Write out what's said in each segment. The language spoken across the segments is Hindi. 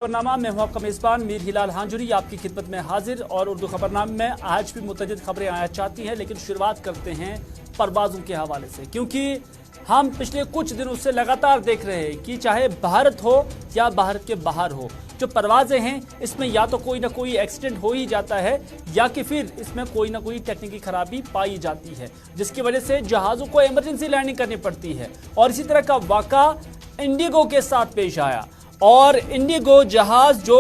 खबरनामा में हूं आपका मेजबान मीर हिलाल हांजुरी आपकी खिदमत में हाजिर। और उर्दू खबरनामे में आज भी मुतअद्दिद खबरें आया चाहती हैं, लेकिन शुरुआत करते हैं परवाज़ों के हवाले से, क्योंकि हम पिछले कुछ दिनों से लगातार देख रहे हैं कि चाहे भारत हो या भारत के बाहर हो, जो परवाजें हैं इसमें या तो कोई ना कोई एक्सीडेंट हो ही जाता है या कि फिर इसमें कोई ना कोई टेक्निकल खराबी पाई जाती है, जिसकी वजह से जहाज़ों को इमरजेंसी लैंडिंग करनी पड़ती है। और इसी तरह का वाक़ा इंडिगो के साथ पेश आया। और इंडिगो जहाज जो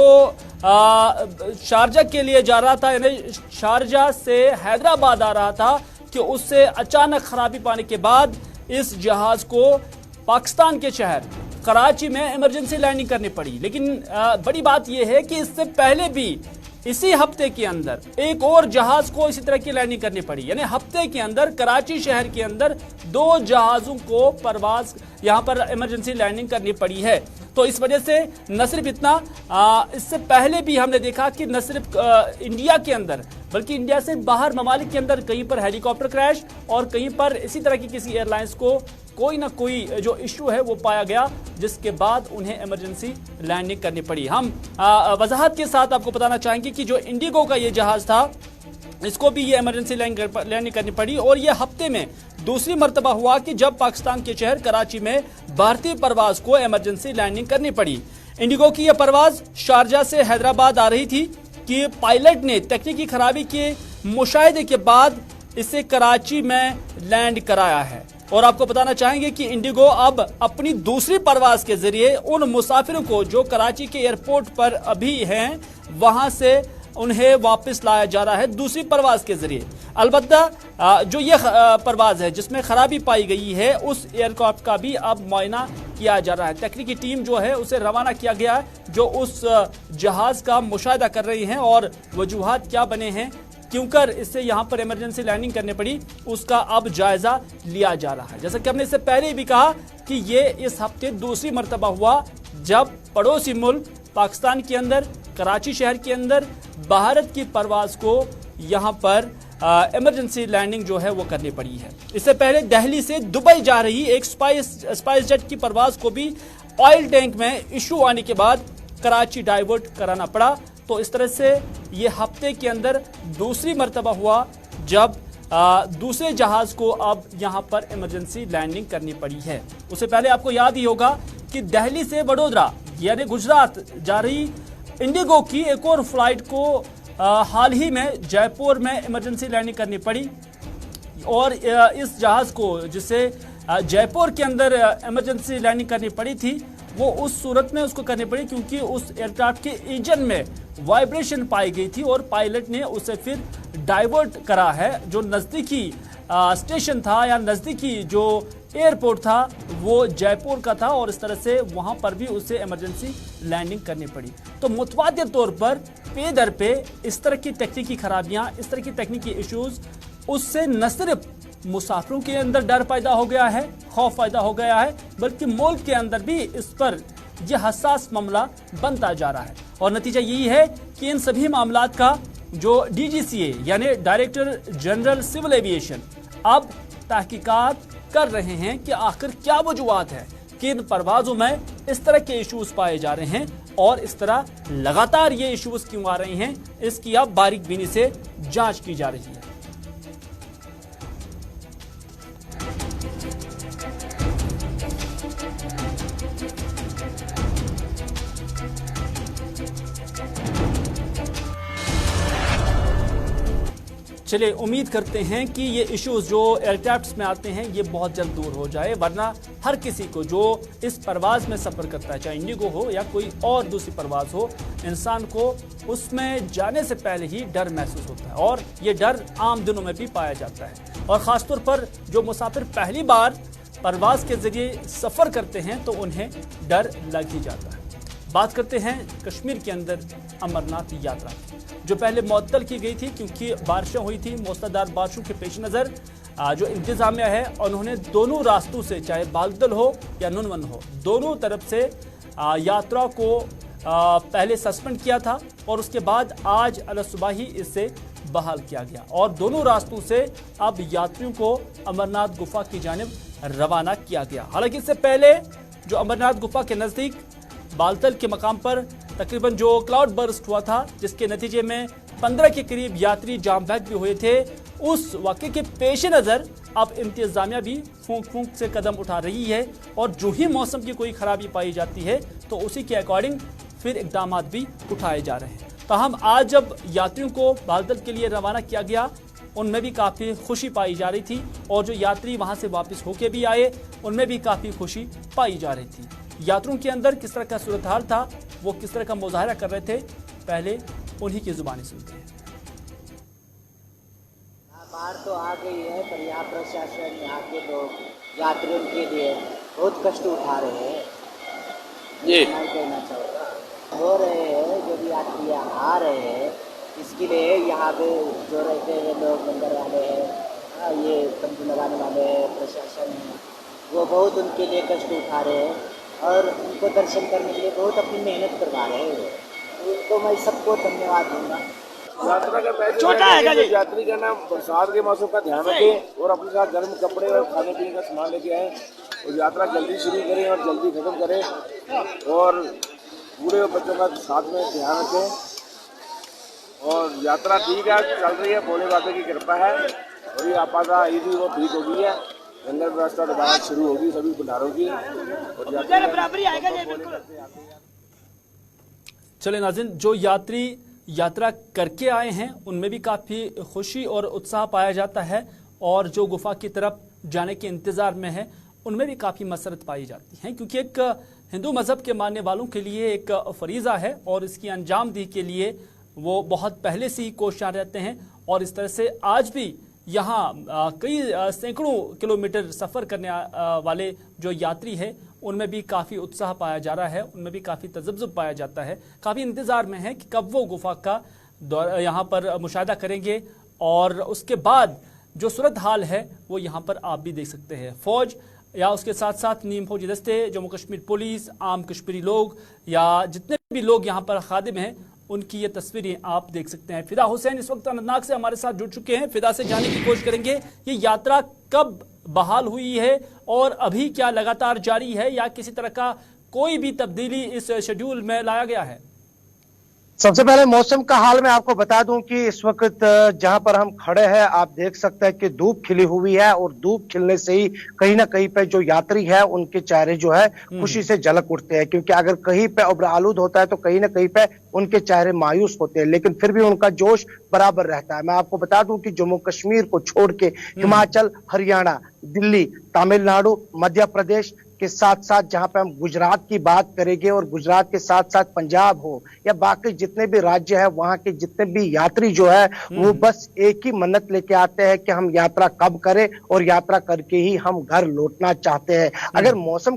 शारजा के लिए जा रहा था, यानी शारजा से हैदराबाद आ रहा था, कि उससे अचानक खराबी पाने के बाद इस जहाज को पाकिस्तान के शहर कराची में इमरजेंसी लैंडिंग करनी पड़ी। लेकिन बड़ी बात यह है कि इससे पहले भी इसी हफ्ते के अंदर एक और जहाज को इसी तरह की लैंडिंग करनी पड़ी, यानी हफ्ते के अंदर कराची शहर के अंदर दो जहाजों को परवाज यहां पर इमरजेंसी लैंडिंग करनी पड़ी है। तो इस वजह से न सिर्फ इतना, इससे पहले भी हमने देखा कि न सिर्फ इंडिया के अंदर बल्कि इंडिया से बाहर ममालिक के अंदर कहीं पर हेलीकॉप्टर क्रैश और कहीं पर इसी तरह की किसी एयरलाइंस को कोई ना कोई जो इशू है वो पाया गया, जिसके बाद उन्हें इमरजेंसी लैंडिंग करनी पड़ी। हम वजाहत के साथ आपको बताना चाहेंगे कि जो इंडिगो का ये जहाज था, इसको भी ये इमरजेंसी लैंडिंग करनी पड़ी। और ये हफ्ते में दूसरी मर्तबा हुआ कि जब पाकिस्तान के शहर कराची में भारतीय परवाज को इमरजेंसी लैंडिंग करनी पड़ी। इंडिगो की यह परवाज शारजा से हैदराबाद आ रही थी कि पायलट ने तकनीकी खराबी के मुशाहिदे के बाद इसे कराची में लैंड कराया है। और आपको बताना चाहेंगे कि इंडिगो अब अपनी दूसरी परवाज के जरिए उन मुसाफिरों को जो कराची के एयरपोर्ट पर अभी हैं, वहां से उन्हें वापस लाया जा रहा है दूसरी परवाज के जरिए। अलबत्ता जो ये परवाज है जिसमें खराबी पाई गई है, उस एयरक्राफ्ट का भी अब मुआयना किया जा रहा है। तकनीकी टीम जो है उसे रवाना किया गया है, जो उस जहाज का मुशाहिदा कर रही है और वजूहात क्या बने हैं, क्योंकर इससे यहाँ पर इमरजेंसी लैंडिंग करनी पड़ी, उसका अब जायजा लिया जा रहा है। जैसा कि हमने इससे पहले भी कहा कि ये इस हफ्ते दूसरी मर्तबा हुआ जब पड़ोसी मुल्क पाकिस्तान के अंदर कराची शहर के अंदर भारत की परवाज को यहाँ पर इमरजेंसी लैंडिंग जो है वो करनी पड़ी है। इससे पहले दिल्ली से दुबई जा रही एक स्पाइस जेट की परवाज को भी ऑयल टैंक में इशू आने के बाद कराची डाइवर्ट कराना पड़ा। तो इस तरह से ये हफ्ते के अंदर दूसरी मर्तबा हुआ जब दूसरे जहाज को अब यहाँ पर इमरजेंसी लैंडिंग करनी पड़ी है। उससे पहले आपको याद ही होगा कि दिल्ली से वडोदरा यानी गुजरात जा रही इंडिगो की एक और फ्लाइट को हाल ही में जयपुर में इमरजेंसी लैंडिंग करनी पड़ी। और इस जहाज को जिसे जयपुर के अंदर इमरजेंसी लैंडिंग करनी पड़ी थी, वो उस सूरत में उसको करनी पड़ी क्योंकि उस एयरक्राफ्ट के इंजन में वाइब्रेशन पाई गई थी और पायलट ने उसे फिर डाइवर्ट करा है। जो नज़दीकी स्टेशन था या नज़दीकी जो एयरपोर्ट था वो जयपुर का था, और इस तरह से वहां पर भी उसे इमरजेंसी लैंडिंग करनी पड़ी। तो मुतवादिर तौर पर पे दर पे इस तरह की तकनीकी खराबियां, इस तरह की तकनीकी इश्यूज, उससे न सिर्फ मुसाफिरों के अंदर डर पैदा हो गया है, खौफ पैदा हो गया है, बल्कि मुल्क के अंदर भी इस पर यह हसास मामला बनता जा रहा है। और नतीजा यही है कि इन सभी मामलात का जो DGCA यानी डायरेक्टर जनरल सिविल एविएशन अब तहकीकात कर रहे हैं कि आखिर क्या वजूहात है कि इन परवाजों में इस तरह के इश्यूज पाए जा रहे हैं और इस तरह लगातार ये इश्यूज क्यों आ रहे हैं, इसकी अब बारीकबीनी से जांच की जा रही है। चलिए उम्मीद करते हैं कि ये इश्यूज जो एयरक्राफ्ट्स में आते हैं ये बहुत जल्द दूर हो जाए, वरना हर किसी को जो इस परवाज में सफ़र करता है, चाहे इंडिगो हो या कोई और दूसरी परवाज हो, इंसान को उसमें जाने से पहले ही डर महसूस होता है। और ये डर आम दिनों में भी पाया जाता है। और ख़ासतौर पर जो मुसाफिर पहली बार परवाज के ज़रिए सफ़र करते हैं तो उन्हें डर लग ही जाता है। बात करते हैं कश्मीर के अंदर अमरनाथ यात्रा जो पहले मुअत्तल की गई थी क्योंकि बारिशें हुई थी। मूसलाधार बारिशों के पेश नज़र जो इंतज़ामिया है उन्होंने दोनों रास्तों से, चाहे बालदल हो या नुनवन हो, दोनों तरफ से यात्रा को पहले सस्पेंड किया था और उसके बाद आज अलसुबह ही इसे बहाल किया गया और दोनों रास्तों से अब यात्रियों को अमरनाथ गुफा की जानिब रवाना किया गया। हालांकि इससे पहले जो अमरनाथ गुफा के नज़दीक बालतल के मकाम पर तकरीबन जो क्लाउड बर्स्ट हुआ था, जिसके नतीजे में 15 के करीब यात्री जाम बैक भी हुए थे, उस वाक़े के पेश नज़र अब इंतजामिया भी फूंक फूंक से कदम उठा रही है और जो ही मौसम की कोई खराबी पाई जाती है तो उसी के अकॉर्डिंग फिर इकदाम भी उठाए जा रहे हैं। ताहम आज जब यात्रियों को बालतल के लिए रवाना किया गया, उनमें भी काफ़ी खुशी पाई जा रही थी और जो यात्री वहां से वापस होके भी आए, उनमें भी काफ़ी खुशी पाई जा रही थी। यात्रियों के अंदर किस तरह का सूरत हाल था, वो किस तरह का मुजाहरा कर रहे थे, पहले उन्हीं की जुबानी सुनते हैं। बाढ़ तो आ गई है, पर यहाँ प्रशासन, यहाँ के लोग यात्रियों के लिए बहुत कष्ट उठा रहे हैं। ये नहीं कहना चाहूँगा, हो रहे हैं जो भी यात्री आ रहे हैं, इसके लिए यहाँ पे जो रहते हैं लोग, मंदिर वाले हैं, ये तंबू लगाने वाले हैं, प्रशासन है, वो बहुत उनके लिए कष्ट उठा रहे हैं और उनको दर्शन करने के लिए बहुत अपनी मेहनत करवा रहे हैं। उनको मैं सबको धन्यवाद दूंगा। यात्रा का छोटा है, यात्री का नाम बरसात के मौसम का ध्यान रखें और अपने साथ गर्म कपड़े और खाने पीने का सामान लेके आए और यात्रा जल्दी शुरू करें और जल्दी खत्म करें और बूढ़े और बच्चों का साथ में ध्यान रखें। और यात्रा ठीक है, चल रही है, भोले बाबा की कृपा है और ये आपादा आई थी वो ठीक हो गई है। लंगर व्यवस्था दोबारा शुरू होगी सभी भंडारों की और चले नाज़रीन, जो यात्री यात्रा करके आए हैं उनमें भी काफ़ी खुशी और उत्साह पाया जाता है और जो गुफा की तरफ जाने के इंतज़ार में है उनमें भी काफ़ी मसरत पाई जाती है, क्योंकि एक हिंदू मज़हब के मानने वालों के लिए एक फरीज़ा है और इसकी अंजामदही के लिए वो बहुत पहले से ही कोशियां रहते हैं। और इस तरह से आज भी यहाँ कई सैकड़ों किलोमीटर सफ़र करने वाले जो यात्री हैं उनमें भी काफ़ी उत्साह पाया जा रहा है, उनमें भी काफ़ी तजब्जुब पाया जाता है, काफ़ी इंतज़ार में है कि कब वो गुफा का यहाँ पर मुशाहिदा करेंगे और उसके बाद जो सूरत हाल है वो यहाँ पर आप भी देख सकते हैं। फ़ौज या उसके साथ साथ नीम फौजी दस्ते, जम्मू कश्मीर पुलिस, आम कश्मीरी लोग या जितने भी लोग यहाँ पर खादिम हैं, उनकी ये तस्वीरें आप देख सकते हैं। फिदा हुसैन इस वक्त अनंतनाग से हमारे साथ जुड़ चुके हैं। फिदा से जानने की कोशिश करेंगे ये यात्रा कब बहाल हुई है और अभी क्या लगातार जारी है या किसी तरह का कोई भी तब्दीली इस शेड्यूल में लाया गया है? सबसे पहले मौसम का हाल मैं आपको बता दूं कि इस वक्त जहां पर हम खड़े हैं आप देख सकते हैं कि धूप खिली हुई है और धूप खिलने से ही कहीं ना कहीं पे जो यात्री है उनके चेहरे जो है खुशी से झलक उठते हैं, क्योंकि अगर कहीं पे उब्र आलूद होता है तो कहीं ना कहीं पे उनके चेहरे मायूस होते हैं, लेकिन फिर भी उनका जोश बराबर रहता है। मैं आपको बता दूं कि जम्मू कश्मीर को छोड़ के हिमाचल, हरियाणा, दिल्ली, तमिलनाडु, मध्य प्रदेश के साथ साथ जहां पे हम गुजरात की बात करेंगे और गुजरात के साथ साथ पंजाब हो या बाकी जितने भी राज्य है, वहां के जितने भी यात्री जो है वो बस एक ही मन्नत लेके आते हैं कि हम यात्रा कब करें और यात्रा करके ही हम घर लौटना चाहते हैं। अगर मौसम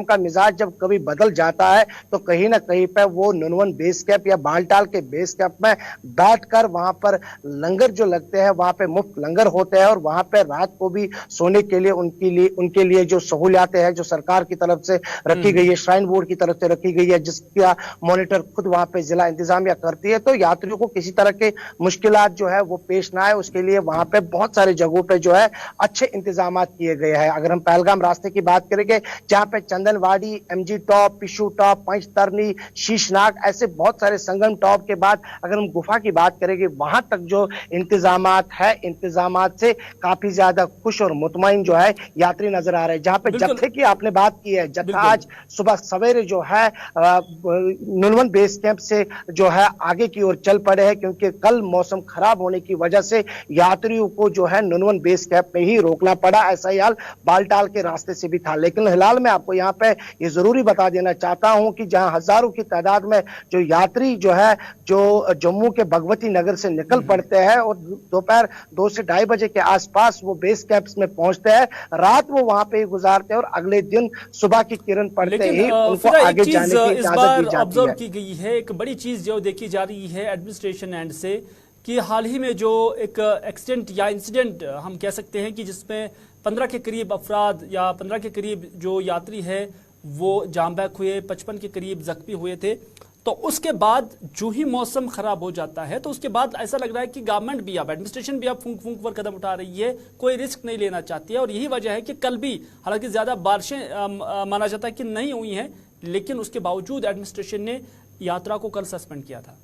का मिजाज जब कभी बदल जाता है तो कहीं ना कहीं पे वो नुनवन बेस कैंप या बालटाल के बेस कैंप में बैठकर वहां पर लंगर जो लगते हैं, वहां पे मुफ्त लंगर होते हैं और वहां पे रात को भी सोने के लिए उनके लिए जो सहूलियातें हैं जो सरकार की तरफ से रखी गई है, श्राइन बोर्ड की तरफ से रखी गई है, जिसका मॉनिटर खुद वहां पे जिला इंतजामिया करती है, तो यात्रियों को किसी तरह के मुश्किलात जो है वो पेश ना आए उसके लिए वहां पे बहुत सारे जगहों पे जो है अच्छे इंतजाम किए गए हैं। अगर हम पहलगाम रास्ते की बात करेंगे जहां पे Chandanwadi, MG top, Pishu top, Panchtarni, Sheshnag, ऐसे बहुत सारे संगम टॉप के बाद अगर हम गुफा की बात करेंगे वहां तक जो इंतजामात है, इंतजामात से काफी ज्यादा खुश और मुतमईन जो है यात्री नजर आ रहे हैं। जहां पे जत्थे की आपने बात की है, जत्था आज सुबह सवेरे जो है नुनवन बेस कैंप से जो है आगे की ओर चल पड़े हैं, क्योंकि कल मौसम खराब होने की वजह से यात्रियों को जो है नुनवन बेस कैंप में ही रोकना पड़ा। ऐसा ही हाल बालटाल के रास्ते से भी था, लेकिन फिलहाल मैं आपको यहाँ पे ये जरूरी बता देना चाहता हूं कि जहां हजारों की तादाद में जो यात्री जो है जो जम्मू के भगवती नगर से निकल पड़ते हैं और दोपहर 2 से 2:30 बजे के आसपास वो बेस कैंप्स में पहुंचते हैं, रात वो वहां पे गुजारते हैं और अगले दिन सुबह की किरण पड़ते ही उनको आगे जाने की इजाजत दी जाती है। की गई है एक बड़ी चीज जो देखी जा रही है एडमिनिस्ट्रेशन एंड से कि हाल ही में जो एक एक्सीडेंट या इंसिडेंट हम कह सकते हैं कि जिसमें 15 के करीब अफराद या 15 के करीब जो यात्री है वो जाम बैक हुए, 55 के करीब जख्मी हुए थे, तो उसके बाद जो ही मौसम खराब हो जाता है तो उसके बाद ऐसा लग रहा है कि गवर्नमेंट भी अब एडमिनिस्ट्रेशन भी अब फूंक फूंक पर कदम उठा रही है, कोई रिस्क नहीं लेना चाहती है। और यही वजह है कि कल भी हालांकि ज़्यादा बारिशें माना जाता है कि नहीं हुई हैं, लेकिन उसके बावजूद एडमिनिस्ट्रेशन ने यात्रा को कल सस्पेंड किया था।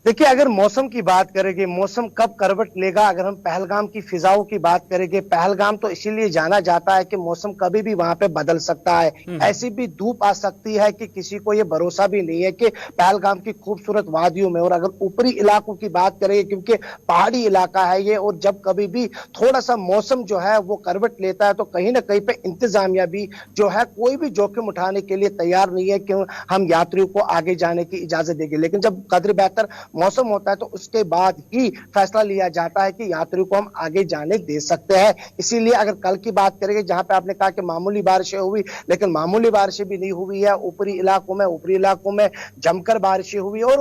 देखिए, अगर मौसम की बात करेंगे, मौसम कब करवट लेगा, अगर हम पहलगाम की फिजाओं की बात करेंगे, पहलगाम तो इसीलिए जाना जाता है कि मौसम कभी भी वहां पे बदल सकता है। ऐसी भी धूप आ सकती है कि किसी को ये भरोसा भी नहीं है कि पहलगाम की खूबसूरत वादियों में, और अगर ऊपरी इलाकों की बात करेंगे, क्योंकि पहाड़ी इलाका है ये, और जब कभी भी थोड़ा सा मौसम जो है वो करवट लेता है तो कहीं ना कहीं पे इंतजामिया भी जो है कोई भी जोखिम उठाने के लिए तैयार नहीं है कि हम यात्रियों को आगे जाने की इजाजत देंगे। लेकिन जब कदर बेहतर मौसम होता है तो उसके बाद ही फैसला लिया जाता है कि यात्रियों को हम आगे जाने दे सकते हैं। इसीलिए अगर कल की बात करेंगे, जहां पे आपने कहा कि मामूली बारिशें हुई, लेकिन मामूली बारिशें भी नहीं हुई है। ऊपरी इलाकों में जमकर बारिशें हुई, और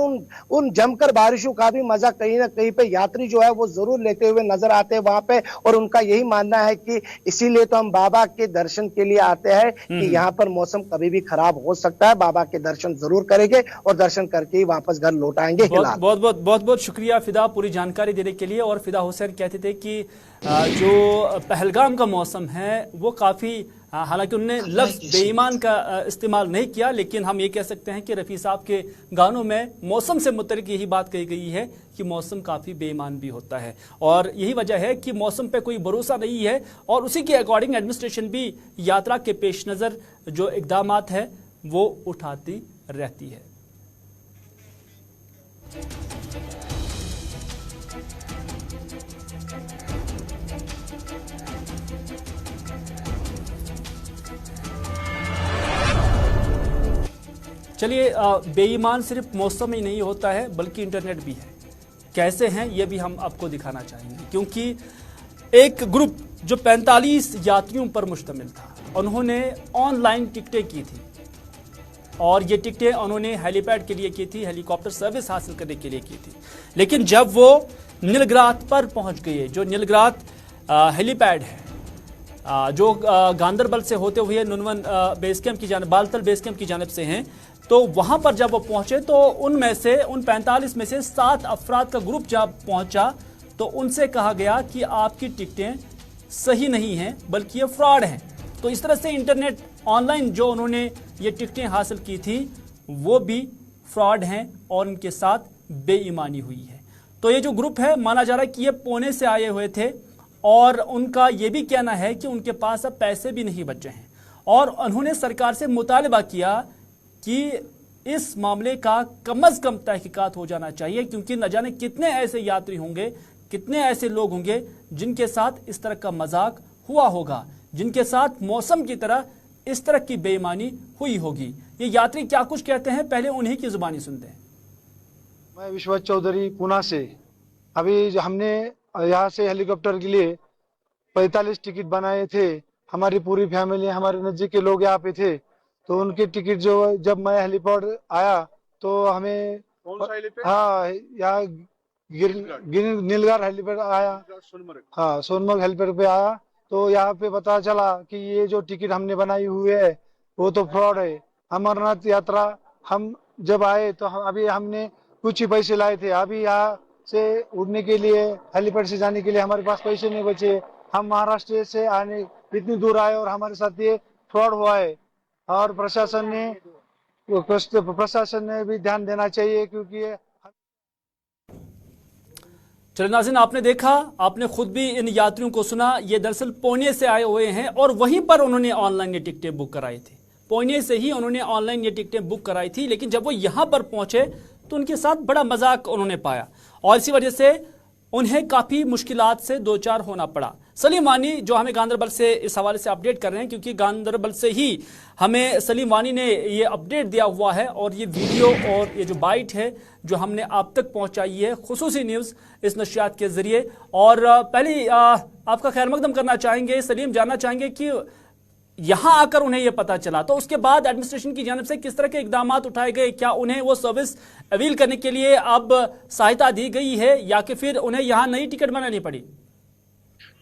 उन जमकर बारिशों का भी मजा कहीं ना कहीं पे यात्री जो है वो जरूर लेते हुए नजर आते हैं वहां पे। और उनका यही मानना है कि इसीलिए तो हम बाबा के दर्शन के लिए आते हैं कि यहाँ पर मौसम कभी भी खराब हो सकता है। बाबा के दर्शन जरूर करेंगे और दर्शन करके ही वापस घर लौट आएंगे। बहुत बहुत शुक्रिया फिदा पूरी जानकारी देने के लिए। और फिदा हुसैन कहते थे कि जो पहलगाम का मौसम है वो काफ़ी, हालांकि उन्होंने लफ्ज़ बेईमान का इस्तेमाल नहीं किया, लेकिन हम ये कह सकते हैं कि रफ़ी साहब के गानों में मौसम से मुतल्लिक़ यही बात कही गई है कि मौसम काफ़ी बेईमान भी होता है। और यही वजह है कि मौसम पे कोई भरोसा नहीं है, और उसी के अकॉर्डिंग एडमिनिस्ट्रेशन भी यात्रा के पेश नज़र जो इक़दामात है वो उठाती रहती है। चलिए, बेईमान सिर्फ मौसम ही नहीं होता है बल्कि इंटरनेट भी है। कैसे हैं ये भी हम आपको दिखाना चाहेंगे, क्योंकि एक ग्रुप जो 45 यात्रियों पर मुश्तमिल था, उन्होंने ऑनलाइन टिकटें की थी, और ये टिकटें उन्होंने हेलीपैड के लिए की थी, हेलीकॉप्टर सर्विस हासिल करने के लिए की थी। लेकिन जब वो नीलग्रात पर पहुंच गए, जो नीलग्रात हेलीपैड है जो गांदरबल से होते हुए नुनवन बेस कैंप की जानिब, बालतल बेस कैंप की जानिब से हैं, तो वहां पर जब वो पहुंचे तो उनमें से, उन 45 में से 7 अफराद का ग्रुप जब पहुंचा तो उनसे कहा गया कि आपकी टिकटें सही नहीं हैं बल्कि ये फ्रॉड हैं। तो इस तरह से इंटरनेट ऑनलाइन जो उन्होंने ये टिकटें हासिल की थी वो भी फ्रॉड हैं और उनके साथ बेईमानी हुई है। तो ये जो ग्रुप है, माना जा रहा है कि ये पुणे से आए हुए थे, और उनका ये भी कहना है कि उनके पास अब पैसे भी नहीं बचे हैं, और उन्होंने सरकार से मुतालबा किया कि इस मामले का कम से कम तहकीकात हो जाना चाहिए, क्योंकि न जाने कितने ऐसे यात्री होंगे, कितने ऐसे लोग होंगे जिनके साथ इस तरह का मजाक हुआ होगा, जिनके साथ मौसम की तरह इस तरह की बेईमानी हुई होगी। ये यात्री क्या कुछ कहते हैं, पहले उन्हीं की जुबानी सुनते हैं। मैं विश्वास चौधरी पुणे से। अभी हमने यहाँ से हेलीकॉप्टर के लिए 45 टिकट बनाए थे। हमारी पूरी फैमिली, हमारे नजदीक के लोग यहाँ पे थे, तो उनके टिकट जो, जब मैं हेलीपैड आया तो हमें, हाँ, यहाँ नीलगार हेलीपैड आया, हाँ, सोनमर्ग हेलीपैड पे आया, तो यहाँ पे पता चला कि ये जो टिकट हमने बनाई हुई है वो तो फ्रॉड है। अमरनाथ यात्रा हम जब आए तो अभी हमने कुछ ही पैसे लाए थे, अभी यहाँ से उड़ने के लिए, हेलीपैड से जाने के लिए हमारे पास पैसे नहीं बचे। हम महाराष्ट्र से आने इतनी दूर आए और हमारे साथ ये फ्रॉड हुआ है, और प्रशासन ने भी ध्यान देना चाहिए, क्योंकि ये। चलिए नाज़रीन, आपने देखा, आपने खुद भी इन यात्रियों को सुना। ये दरअसल पुणे से आए हुए हैं और वहीं पर उन्होंने ऑनलाइन ये टिकटें बुक कराई थी। पुणे से ही उन्होंने ऑनलाइन ये टिकटें बुक कराई थी, लेकिन जब वो यहाँ पर पहुंचे तो उनके साथ बड़ा मजाक उन्होंने पाया, और इसी वजह से उन्हें काफ़ी मुश्किलात से दो चार होना पड़ा। सलीम वानी जो हमें गांदरबल से इस हवाले से अपडेट कर रहे हैं, क्योंकि गांदरबल से ही हमें सलीम वानी ने ये अपडेट दिया हुआ है, और ये वीडियो और ये जो बाइट है जो हमने आप तक पहुंचाई है खुसूसी न्यूज़ इस नशियात के ज़रिए। और पहले आपका खैर मकदम करना चाहेंगे सलीम, जानना चाहेंगे कि यहाँ आकर उन्हें यह पता चला तो उसके बाद एडमिनिस्ट्रेशन की जानिब से किस तरह के इकदाम उठाए गए, क्या उन्हें वो सर्विस अवील करने के लिए अब सहायता दी गई है, या कि फिर उन्हें यहाँ नई टिकट बनानी पड़ी?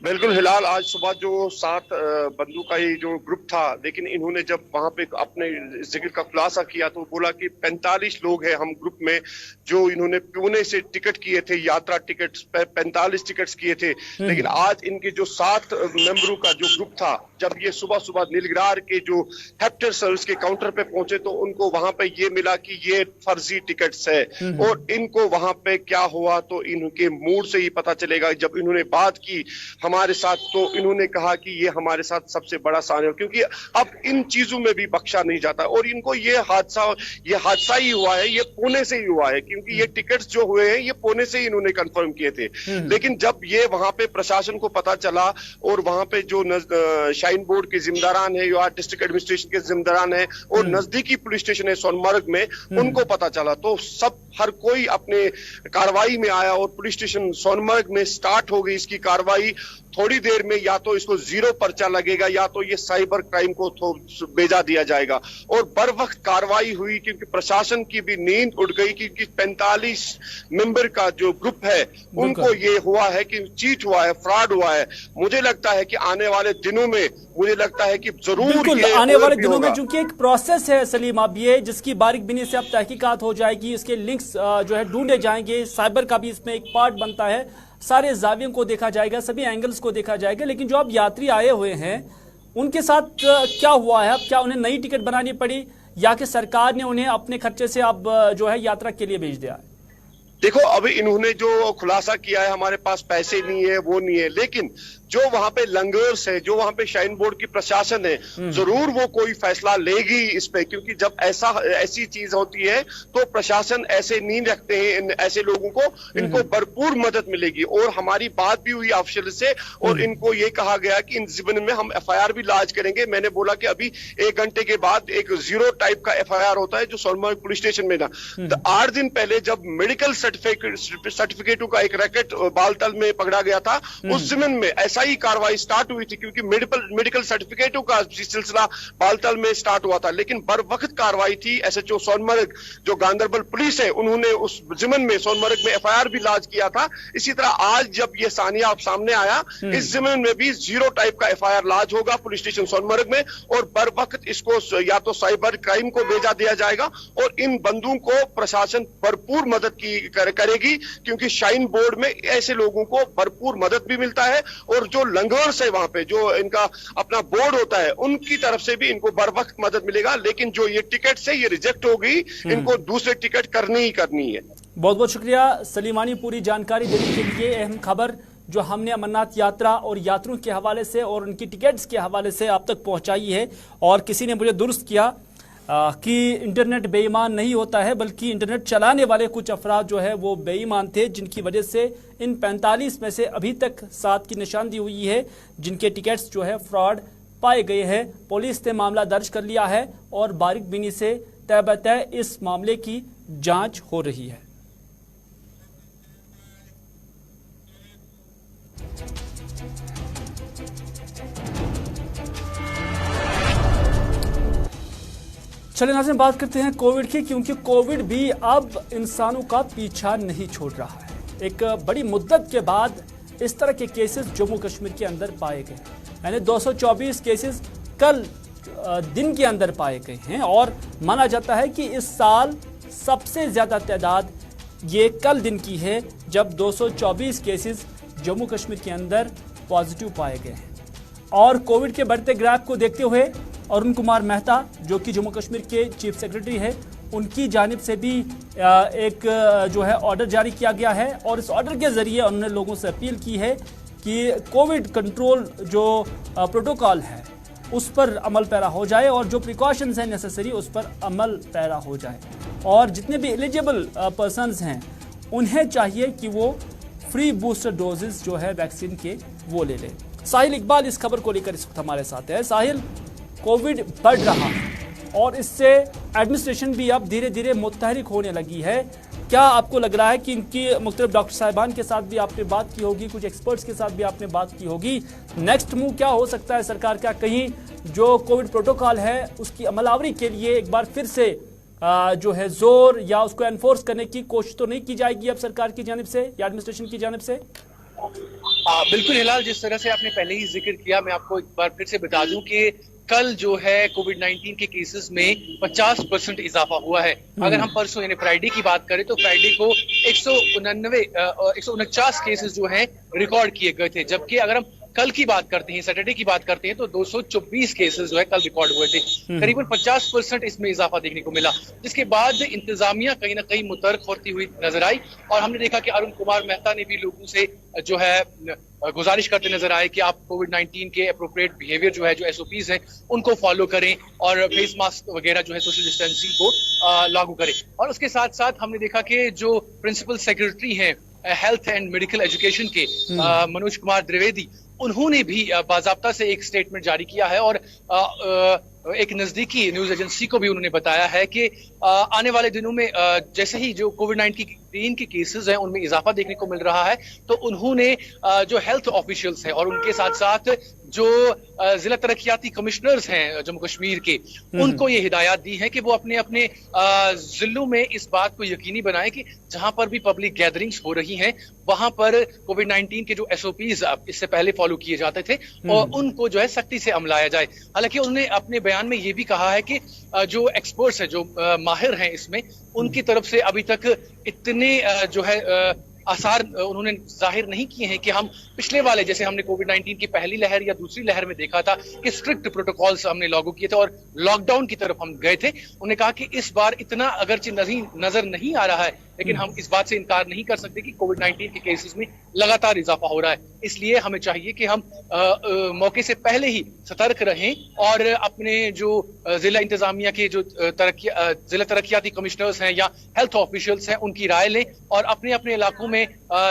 बिल्कुल हिलाल, आज सुबह जो 7 बंदूक का ये जो ग्रुप था, लेकिन इन्होंने जब वहां पे अपने जिक्र का खुलासा किया तो बोला कि 45 लोग हैं हम ग्रुप में, जो इन्होंने पुणे से टिकट किए थे, यात्रा टिकट 45 टिकट्स किए थे। लेकिन आज इनके जो 7 मेंबरों का जो ग्रुप था, जब ये सुबह सुबह नीलगिरार के जो हेप्टर सर्विस के काउंटर पे पहुंचे तो उनको वहां पे ये मिला कि ये फर्जी टिकट्स है। और इनको वहां पे क्या हुआ तो इनके मूड से ही पता चलेगा। जब इन्होंने बात की हमारे साथ तो इन्होंने कहा कि ये हमारे साथ सबसे बड़ा सान्य, क्योंकि अब इन चीजों में भी बख्शा नहीं जाता। और इनको ये हादसा ही हुआ है, ये पुणे से ही हुआ है, क्योंकि ये टिकट्स जो हुए हैं ये पुणे से ही इन्होंने कंफर्म किए थे। लेकिन जब ये वहां पे प्रशासन को पता चला और वहां पे जो शाइन बोर्ड के जिम्मेदारान है या डिस्ट्रिक्ट एडमिनिस्ट्रेशन के जिम्मेदारान है और नजदीकी पुलिस स्टेशन है सोनमर्ग में, उनको पता चला तो हर कोई अपने कार्रवाई में आया और पुलिस स्टेशन सोनमर्ग में स्टार्ट हो गई इसकी कार्रवाई। थोड़ी देर में या तो इसको 0 पर्चा लगेगा या तो ये साइबर क्राइम को भेजा दिया जाएगा। और बर वक्त कार्रवाई हुई, क्योंकि प्रशासन की भी नींद उड़ गई, क्योंकि 45 मेंबर का जो ग्रुप है उनको ये हुआ है कि चीट हुआ है, फ्रॉड हुआ है। मुझे लगता है कि आने वाले दिनों में मुझे लगता है कि जरूर ये आने वाले दिनों में, चूंकि एक प्रोसेस है सलीम, अब ये जिसकी बारीक-बीनी से अब तहकीकात हो जाएगी, इसके लिंक्स जो है ढूंढे जाएंगे, साइबर का भी इसमें एक पार्ट बनता है, सारे जावियों को देखा जाएगा, सभी एंगल्स को देखा जाएगा। लेकिन जो अब यात्री आए हुए हैं उनके साथ क्या हुआ है? अब क्या उन्हें नई टिकट बनानी पड़ी या कि सरकार ने उन्हें अपने खर्चे से अब जो है यात्रा के लिए भेज दिया है? देखो, अभी इन्होंने जो खुलासा किया है हमारे पास पैसे नहीं है, वो नहीं है, लेकिन जो वहां पे लंगर्स है, जो वहां पे शाइन बोर्ड की प्रशासन है, जरूर वो कोई फैसला लेगी इस पे, क्योंकि जब ऐसी चीज होती है तो प्रशासन ऐसे नहीं रखते हैं ऐसे लोगों को, इनको भरपूर मदद मिलेगी। और हमारी बात भी हुई अफसर से और इनको ये कहा गया कि इन जिम्मन में हम FIR भी लाज करेंगे। मैंने बोला कि अभी 1 घंटे के बाद एक 0 टाइप का FIR होता है जो सोनमर्ग पुलिस स्टेशन में था। तो 8 दिन पहले जब मेडिकल सर्टिफिकेटों का एक रैकेट बालतल में पकड़ा गया था, उस जिम्मन में ऐसा ही कार्रवाई स्टार्ट हुई थी, क्योंकि मेडिकल सर्टिफिकेटों का सिलसिला बालतल में स्टार्ट हुआ था। लेकिन बर वक्त कार्रवाई थी। SHO सोनमर्ग जो गांधरबल पुलिस है, उन्होंने उस जिम्मन में सोनमर्ग में FIR भी लाज किया था। इसी तरह आज जब ये सानिया सामने आया, इस जिम्मन में भी 0 टाइप का FIR लाज होगा पुलिस स्टेशन सोनमर्ग में और बर वक्त इसको या तो साइबर क्राइम को भेजा दिया जाएगा और इन बंदों को प्रशासन भरपूर मदद करेगी, क्योंकि शाइन बोर्ड में ऐसे लोगों को भरपूर मदद भी मिलता है और जो लंगर्स है वहां पे जो इनका अपना बोर्ड होता है उनकी तरफ से भी इनको बर वक्त मदद मिलेगा। लेकिन जो ये टिकट से ये रिजेक्ट हो गई, इनको दूसरे टिकट करनी ही करनी है। बहुत बहुत शुक्रिया सलीमानी, पूरी जानकारी देने के लिए। अहम खबर जो हमने अमरनाथ यात्रा और यात्रियों के हवाले से और उनकी टिकट्स के हवाले से आप तक पहुंचाई है। और किसी ने मुझे दुरुस्त किया कि इंटरनेट बेईमान नहीं होता है, बल्कि इंटरनेट चलाने वाले कुछ अफराद जो है वो बेईमान थे, जिनकी वजह से इन 45 में से अभी तक 7 की निशानदी हुई है जिनके टिकट्स जो है फ्रॉड पाए गए हैं। पुलिस ने मामला दर्ज कर लिया है और बारीक बीनी से तय बतय इस मामले की जांच हो रही है। चलिए नाज़रीन, बात करते हैं कोविड की, क्योंकि कोविड भी अब इंसानों का पीछा नहीं छोड़ रहा है। एक बड़ी मुद्दत के बाद इस तरह के केसेस जम्मू कश्मीर के अंदर पाए गए, यानी 224 केसेस कल दिन के अंदर पाए गए हैं। और माना जाता है कि इस साल सबसे ज़्यादा तादाद ये कल दिन की है, जब 224 केसेस जम्मू कश्मीर के अंदर पॉजिटिव पाए गए हैं। और कोविड के बढ़ते ग्राफ को देखते हुए अरुण कुमार मेहता, जो कि जम्मू कश्मीर के चीफ सेक्रेटरी है, उनकी जानिब से भी एक जो है ऑर्डर जारी किया गया है। और इस ऑर्डर के जरिए उन्होंने लोगों से अपील की है कि कोविड कंट्रोल जो प्रोटोकॉल है उस पर अमल पैरा हो जाए और जो प्रिकॉशंस हैं नेसेसरी उस पर अमल पैरा हो जाए। और जितने भी एलिजिबल पर्सन्स हैं उन्हें चाहिए कि वो फ्री बूस्टर डोजेस जो है वैक्सीन के वो ले लें। साहिल इकबाल इस खबर को लेकर इस वक्त हमारे साथ है। साहिल, कोविड बढ़ रहा है और इससे एडमिनिस्ट्रेशन भी अब धीरे धीरे मुतहरिक होने लगी है। क्या आपको लग रहा है कि इनकी मुख्तलिफ डॉक्टर साहिबान के साथ भी आपने बात की होगी, कुछ एक्सपर्ट्स के साथ भी आपने बात की होगी, नेक्स्ट मूव क्या हो सकता है सरकार का? कहीं जो कोविड प्रोटोकॉल है उसकी अमलावरी के लिए एक बार फिर से जो है जोर या उसको एनफोर्स करने की कोशिश तो नहीं की जाएगी अब सरकार की जानिब से या एडमिनिस्ट्रेशन की जानिब से? बिल्कुल हिलाल, जिस तरह से आपने पहले ही जिक्र किया, मैं आपको एक बार फिर से बता दूं कि कल जो है कोविड-19 के केसेस में 50% इजाफा हुआ है। अगर हम परसों यानी फ्राइडे की बात करें तो फ्राइडे को 149 केसेस जो हैं रिकॉर्ड किए गए थे, जबकि अगर हम कल की बात करते हैं, सैटरडे की बात करते हैं, तो 224 केसेस जो है कल रिकॉर्ड हुए थे। करीबन 50% इसमें इजाफा देखने को मिला, जिसके बाद इंतजामिया कहीं ना कहीं मुतर्क होती हुई नजर आई और हमने देखा कि अरुण कुमार मेहता ने भी लोगों से जो है गुजारिश करते नजर आए कि आप कोविड-19 के अप्रोप्रिएट बिहेवियर जो है, जो एसओपीज हैं, उनको फॉलो करें और फेस मास्क वगैरह जो है सोशल डिस्टेंसिंग को लागू करें। और उसके साथ साथ हमने देखा कि जो प्रिंसिपल सेक्रेटरी हैं हेल्थ एंड मेडिकल एजुकेशन के मनोज कुमार द्विवेदी, उन्होंने भी बाजाब्ता से एक स्टेटमेंट जारी किया है और एक नजदीकी न्यूज एजेंसी को भी उन्होंने बताया है कि आने वाले दिनों में जैसे ही जो कोविड-19 के केसेस हैं उनमें इजाफा देखने को मिल रहा है, तो उन्होंने जो हेल्थ ऑफिशियल्स हैं और उनके साथ साथ जो जिला तरक्याती कमिश्नर्स हैं जम्मू कश्मीर के, उनको ये हिदायत दी है कि वो अपने अपने जिलों में इस बात को यकीनी बनाएं कि जहां पर भी पब्लिक गैदरिंग्स हो रही हैं वहां पर कोविड-19 के जो एसओपीज इससे पहले फॉलो किए जाते थे और उनको जो है सख्ती से अमलाया जाए। हालांकि उन्होंने अपने बयान में ये भी कहा है कि जो एक्सपर्ट्स हैं, जो माहिर हैं इसमें, उनकी तरफ से अभी तक इतने जो है आसार उन्होंने जाहिर नहीं किए हैं कि हम पिछले वाले, जैसे हमने कोविड-19 की पहली लहर या दूसरी लहर में देखा था कि स्ट्रिक्ट प्रोटोकॉल्स हमने लागू किए थे और लॉकडाउन की तरफ हम गए थे। उन्होंने कहा कि इस बार इतना अगरचे नजर नहीं आ रहा है, लेकिन हम इस बात से इनकार नहीं कर सकते कि कोविड-19 के केसेस में लगातार इजाफा हो रहा है। इसलिए हमें चाहिए कि हम मौके से पहले ही सतर्क रहें और अपने जो जिला इंतजामिया के जो जिला तरक्याती कमिश्नर्स हैं या हेल्थ ऑफिशियल्स हैं, उनकी राय लें और अपने अपने इलाकों में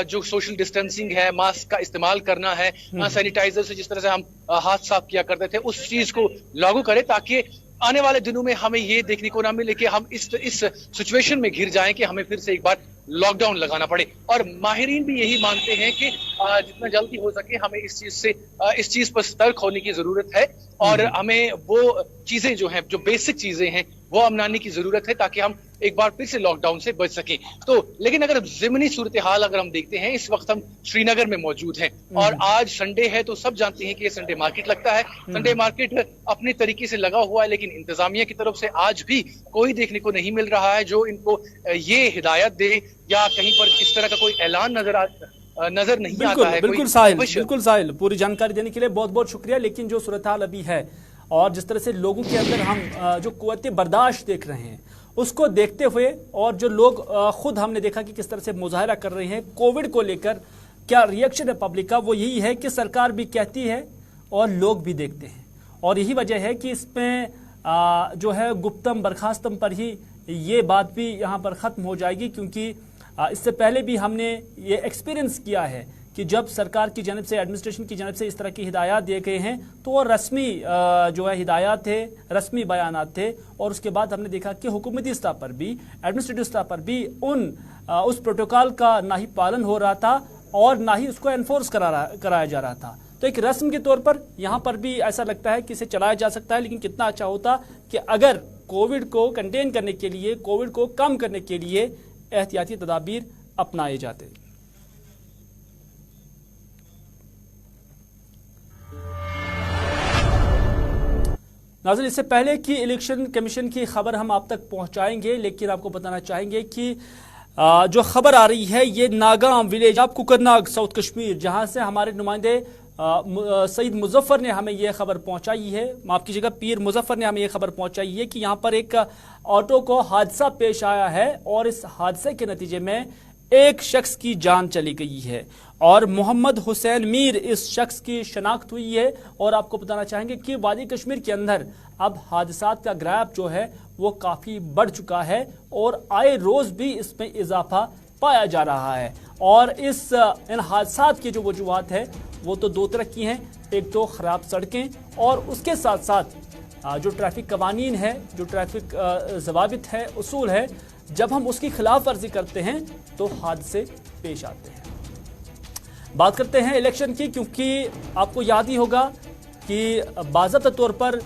जो सोशल डिस्टेंसिंग है, मास्क का इस्तेमाल करना है, सैनिटाइजर से जिस तरह से हम हाथ साफ किया करते थे, उस चीज को लागू करें ताकि आने वाले दिनों में हमें ये देखने को ना मिले कि हम इस सिचुएशन में घिर जाएं कि हमें फिर से एक बार लॉकडाउन लगाना पड़े। और माहिरीन भी यही मानते हैं कि जितना जल्दी हो सके हमें इस चीज पर सतर्क होने की जरूरत है और हमें वो चीजें जो हैं, जो बेसिक चीजें हैं, वो अपनाने की जरूरत है ताकि हम एक बार फिर से लॉकडाउन से बच सकें। तो लेकिन अगर ज़िमनी सूरत हाल अगर हम देखते हैं, इस वक्त हम श्रीनगर में मौजूद हैं और आज संडे है, तो सब जानते हैं कि ये संडे मार्केट लगता है। संडे मार्केट अपने तरीके से लगा हुआ है, लेकिन इंतजामिया की तरफ से आज भी कोई देखने को नहीं मिल रहा है जो इनको ये हिदायत दे या कहीं पर इस तरह का कोई ऐलान नजर नहीं आता है। बिल्कुल साहिल, पूरी जानकारी देने के लिए बहुत बहुत शुक्रिया। लेकिन जो सूरत हाल अभी है और जिस तरह से लोगों के अंदर हम जो कुव्वत बर्दाश्त देख रहे हैं, उसको देखते हुए और जो लोग खुद हमने देखा कि किस तरह से मुजाहरा कर रहे हैं कोविड को लेकर, क्या रिएक्शन है पब्लिक का, वो यही है कि सरकार भी कहती है और लोग भी देखते हैं। और यही वजह है कि इसमें जो है गुप्तम बर्खास्तम पर ही ये बात भी यहाँ पर ख़त्म हो जाएगी, क्योंकि इससे पहले भी हमने ये एक्सपीरियंस किया है कि जब सरकार की जानब से, एडमिनिस्ट्रेशन की जानब से इस तरह की हिदायत दिए गए हैं तो वो रस्मी जो है हिदायत थे, रस्मी बयानात थे। और उसके बाद हमने देखा कि हुकूमती स्तर पर भी, एडमिनिस्ट्रेटिव स्तर पर भी उस प्रोटोकॉल का ना ही पालन हो रहा था और ना ही उसको एनफोर्स कराया जा रहा था। तो एक रस्म के तौर पर यहाँ पर भी ऐसा लगता है कि इसे चलाया जा सकता है, लेकिन कितना अच्छा होता कि अगर कोविड को कंटेन करने के लिए, कोविड को कम करने के लिए एहतियाती तदाबीर अपनाए जाते। नाज़रीन, इससे पहले कि इलेक्शन कमीशन की खबर हम आप तक पहुंचाएंगे, लेकिन आपको बताना चाहेंगे कि जो खबर आ रही है ये Nagam village of Kokernag, south Kashmir, जहां से हमारे नुमाइंदे सईद मुजफ्फर ने हमें यह खबर पहुंचाई है, माफ कीजिएगा पीर मुजफ्फर ने हमें यह खबर पहुंचाई है कि यहां पर एक ऑटो को हादसा पेश आया है और इस हादसे के नतीजे में एक शख्स की जान चली गई है और मोहम्मद हुसैन मीर इस शख्स की शनाख्त हुई है। और आपको बताना चाहेंगे कि वादी कश्मीर के अंदर अब हादसात का ग्राफ जो है वो काफ़ी बढ़ चुका है और आए रोज़ भी इसमें इजाफा पाया जा रहा है। और इन हादसात की जो वजूहत है वो तो दो तरह की हैं, एक तो ख़राब सड़कें और उसके साथ साथ जो ट्रैफिक कवानीन है, जो ट्रैफिक ज़वाबित है, उसूल है, जब हम उसकी खिलाफ वर्जी करते हैं तो हादसे पेश आते हैं। बात करते हैं इलेक्शन की, क्योंकि आपको याद ही होगा कि बाज़ाब्ता तौर पर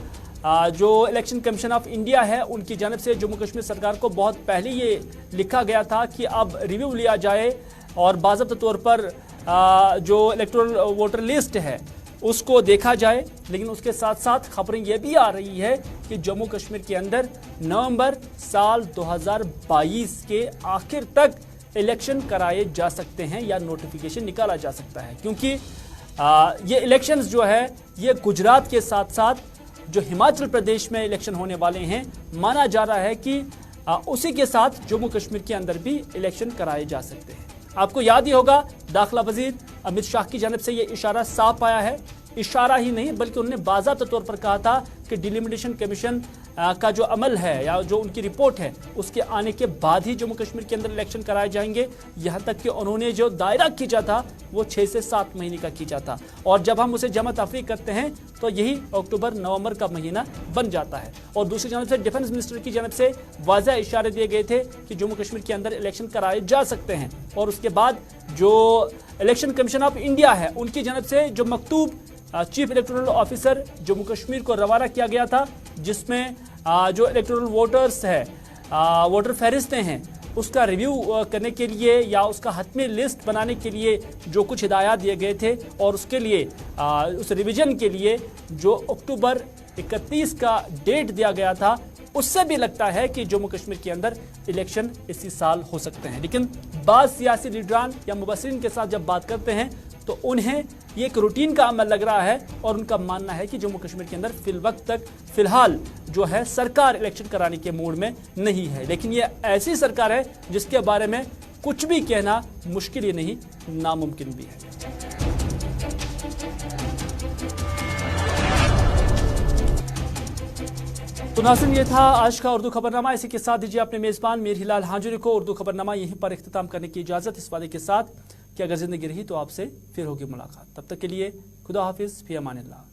जो इलेक्शन कमीशन ऑफ इंडिया है उनकी जानब से जम्मू कश्मीर सरकार को बहुत पहले ये लिखा गया था कि अब रिव्यू लिया जाए और बाज़ाब्ता तौर पर जो इलेक्टोरल वोटर लिस्ट है उसको देखा जाए, लेकिन उसके साथ साथ खबरें यह भी आ रही है कि जम्मू कश्मीर के अंदर नवंबर साल 2022 के आखिर तक इलेक्शन कराए जा सकते हैं या नोटिफिकेशन निकाला जा सकता है, क्योंकि ये इलेक्शंस जो है ये गुजरात के साथ साथ जो हिमाचल प्रदेश में इलेक्शन होने वाले हैं, माना जा रहा है कि उसी के साथ जम्मू कश्मीर के अंदर भी इलेक्शन कराए जा सकते हैं। आपको याद ही होगा दाखिला वजीर अमित शाह की जानिब से यह इशारा साफ आया है, इशारा ही नहीं बल्कि उन्होंने बाज़ाब्ता तौर पर कहा था कि डिलिमिटेशन कमीशन का जो अमल है या जो उनकी रिपोर्ट है उसके आने के बाद ही जम्मू कश्मीर के अंदर इलेक्शन कराए जाएंगे। यहाँ तक कि उन्होंने जो दायरा खींचा था वो 6 से 7 महीने का खींचा था, और जब हम उसे जमा तफरीक करते हैं तो यही अक्टूबर नवंबर का महीना बन जाता है। और दूसरी जानब से डिफेंस मिनिस्टर की जानब से वाज़ह इशारे दिए गए थे कि जम्मू कश्मीर के अंदर इलेक्शन कराए जा सकते हैं, और उसके बाद जो इलेक्शन कमीशन ऑफ इंडिया है उनकी जानब से जो मकतूब chief electoral officer Jammu Kashmir को रवाना किया गया था, जिसमें जो इलेक्टोरल वोटर्स है वोटर फहरिस्तें हैं उसका रिव्यू करने के लिए या उसका हतमी लिस्ट बनाने के लिए जो कुछ हिदायत दिए गए थे, और उसके लिए उस रिवीजन के लिए जो अक्टूबर 31 का डेट दिया गया था, उससे भी लगता है कि जम्मू कश्मीर के अंदर इलेक्शन इसी साल हो सकते हैं। लेकिन बाज़ सियासी लीडरान या मुबस्सिरीन के साथ जब बात करते हैं तो उन्हें ये एक रूटीन का अमल लग रहा है, और उनका मानना है कि जम्मू कश्मीर के अंदर फिलहाल जो है सरकार इलेक्शन कराने के मूड में नहीं है। लेकिन ये ऐसी सरकार है जिसके बारे में कुछ भी कहना मुश्किल ही नहीं, नामुमकिन भी है। तो नाज़रीन, ये था आज का उर्दू खबरनामा। इसी के साथ दीजिए अपने मेज़बान मीर हिलाल हांजुरी को उर्दू खबरनामा यहीं पर इख्तिताम करने की इजाज़त, इस वादे के साथ कि अगर ज़िंदगी रही तो आपसे फिर होगी मुलाकात। तब तक के लिए खुदा हाफिज़, फ़ी अमानिल्लाह।